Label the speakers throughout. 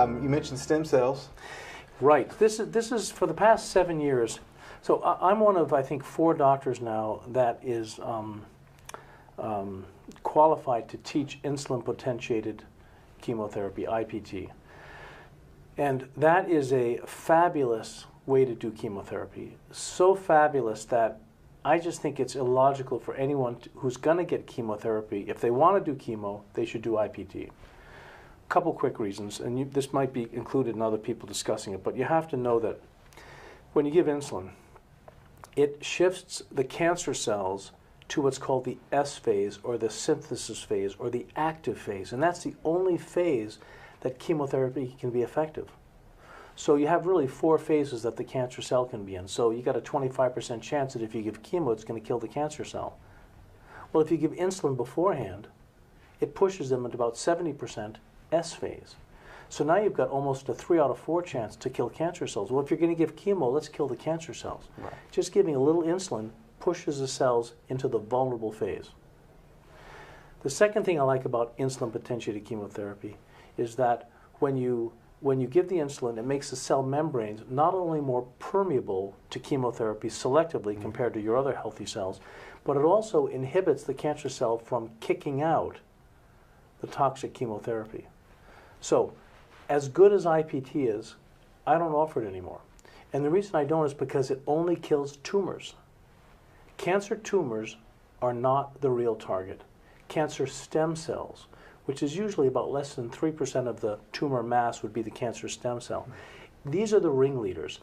Speaker 1: You mentioned stem cells.
Speaker 2: Right. This is for the past 7 years. So I'm one of, I think, 4 doctors now that is qualified to teach insulin potentiated chemotherapy, IPT. And that is a fabulous way to do chemotherapy. So fabulous that I just think it's illogical for anyone who's going to get chemotherapy. If they want to do chemo, they should do IPT. Couple quick reasons, and this might be included in other people discussing it, but you have to know that when you give insulin, it shifts the cancer cells to what's called the S phase, or the synthesis phase, or the active phase, and that's the only phase that chemotherapy can be effective. So you have really 4 phases that the cancer cell can be in. So you got a 25% chance that if you give chemo, it's going to kill the cancer cell. Well, if you give insulin beforehand, it pushes them at about 70% S phase. So now you've got almost a 3 out of 4 chance to kill cancer cells. Well, if you're going to give chemo, let's kill the cancer cells.
Speaker 1: Right.
Speaker 2: Just giving a little insulin pushes the cells into the vulnerable phase. The second thing I like about insulin potentiated chemotherapy is that when you give the insulin, it makes the cell membranes not only more permeable to chemotherapy selectively compared to your other healthy cells, but it also inhibits the cancer cell from kicking out the toxic chemotherapy. So, as good as IPT is, I don't offer it anymore. And the reason I don't is because it only kills tumors. Cancer tumors are not the real target. Cancer stem cells, which is usually about less than 3% of the tumor mass, would be the cancer stem cell. These are the ringleaders.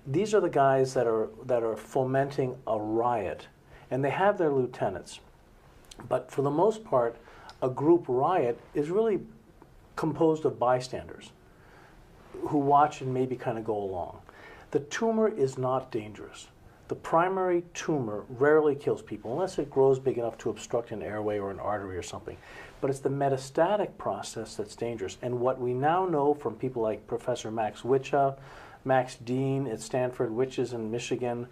Speaker 2: These are the guys that are fomenting a riot, and they have their lieutenants. But for the most part, a group riot is really composed of bystanders who watch and maybe kind of go along. The tumor is not dangerous. The primary tumor rarely kills people unless it grows big enough to obstruct an airway or an artery or something. But it's the metastatic process that's dangerous. And what we now know from people like Professor Max Wicha, Max Dean at Stanford, Wiches in Michigan,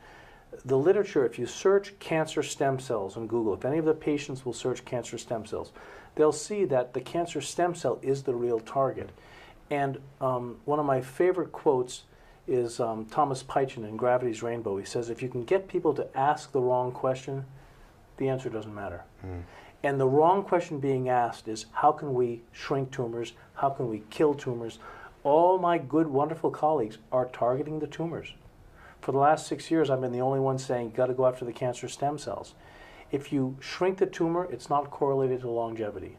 Speaker 2: the literature, if you search cancer stem cells on Google, if any of the patients will search cancer stem cells, they'll see that the cancer stem cell is the real target. And one of my favorite quotes is Thomas Pynchon in Gravity's Rainbow. He says, if you can get people to ask the wrong question, the answer doesn't matter. And the wrong question being asked is, how can we shrink tumors? How can we kill tumors? All my good, wonderful colleagues are targeting the tumors. For the last 6 years, I've been the only one saying, you've got to go after the cancer stem cells. If you shrink the tumor, it's not correlated to longevity.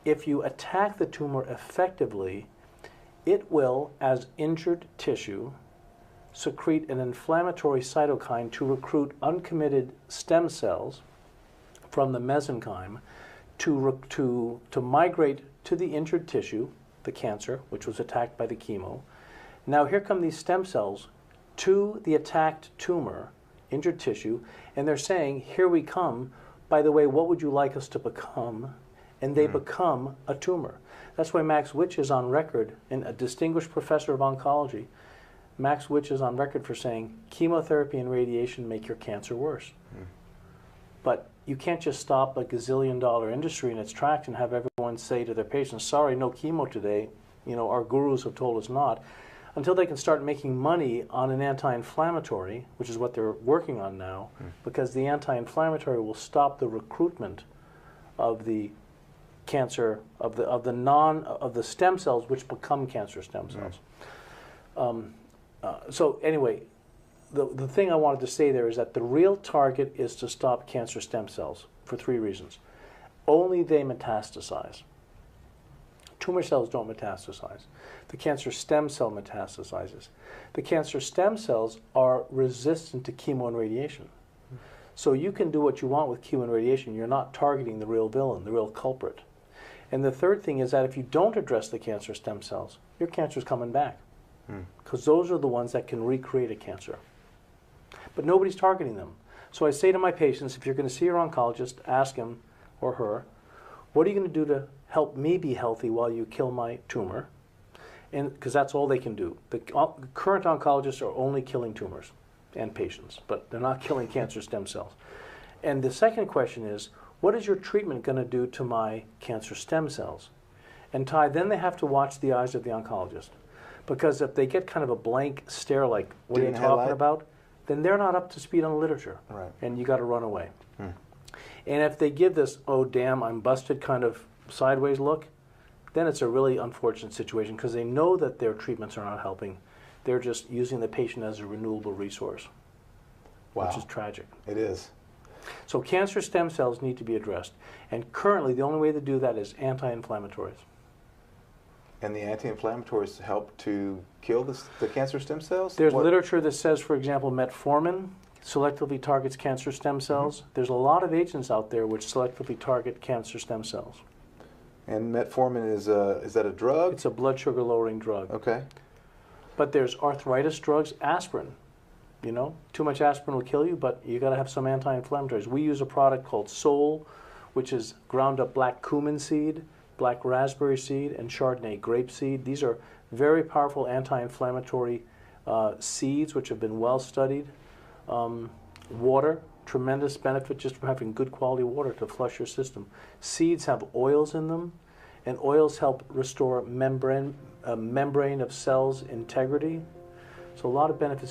Speaker 2: If you attack the tumor effectively, it will, as injured tissue, secrete an inflammatory cytokine to recruit uncommitted stem cells from the mesenchyme to migrate to the injured tissue, the cancer, which was attacked by the chemo. Now here come these stem cells to the attacked tumor, injured tissue, and they're saying, here we come, by the way, what would you like us to become? And they become a tumor. That's why Max Witch is on record, and a distinguished professor of oncology, Max Witch is on record for saying, chemotherapy and radiation make your cancer worse. But you can't just stop a gazillion-dollar industry in its tracks and have everyone say to their patients, sorry, no chemo today, you know, our gurus have told us not, until they can start making money on an anti-inflammatory, which is what they're working on now, because the anti-inflammatory will stop the recruitment of the cancer, of the stem cells which become cancer stem cells. So anyway, the thing I wanted to say there is that the real target is to stop cancer stem cells for 3 reasons. Only they metastasize. Tumor cells don't metastasize. The cancer stem cell metastasizes. The cancer stem cells are resistant to chemo and radiation. So you can do what you want with chemo and radiation. You're not targeting the real villain, the real culprit. And the third thing is that if you don't address the cancer stem cells, your cancer's coming back. Because those are the ones that can recreate a cancer. But nobody's targeting them. So I say to my patients, if you're going to see your oncologist, ask him or her, what are you going to do to help me be healthy while you kill my tumor? And because that's all they can do. The current oncologists are only killing tumors and patients, but they're not killing cancer stem cells. And the second question is, what is your treatment going to do to my cancer stem cells? And Ty, then they have to watch the eyes of the oncologist. Because if they get kind of a blank stare like, what are you talking about? Then they're not up to speed on the literature.
Speaker 1: Right.
Speaker 2: And you got to run away. And if they give this, oh damn, I'm busted kind of sideways look, then it's a really unfortunate situation because they know that their treatments are not helping. They're just using the patient as a renewable resource, which is tragic.
Speaker 1: It is.
Speaker 2: So cancer stem cells need to be addressed. And currently, the only way to do that is anti-inflammatories.
Speaker 1: And the anti-inflammatories help to kill the cancer stem cells?
Speaker 2: There's literature that says, for example, metformin selectively targets cancer stem cells. There's a lot of agents out there which selectively target cancer stem cells.
Speaker 1: And metformin is that a drug?
Speaker 2: It's a blood sugar lowering drug.
Speaker 1: Okay.
Speaker 2: But there's arthritis drugs, aspirin. You know, too much aspirin will kill you, but you got to have some anti-inflammatories. We use a product called Sol, which is ground up black cumin seed, black raspberry seed, and Chardonnay grape seed. These are very powerful anti-inflammatory seeds which have been well studied. Water, tremendous benefit just from having good quality water to flush your system. Seeds have oils in them, and oils help restore membrane of cells integrity. So a lot of benefits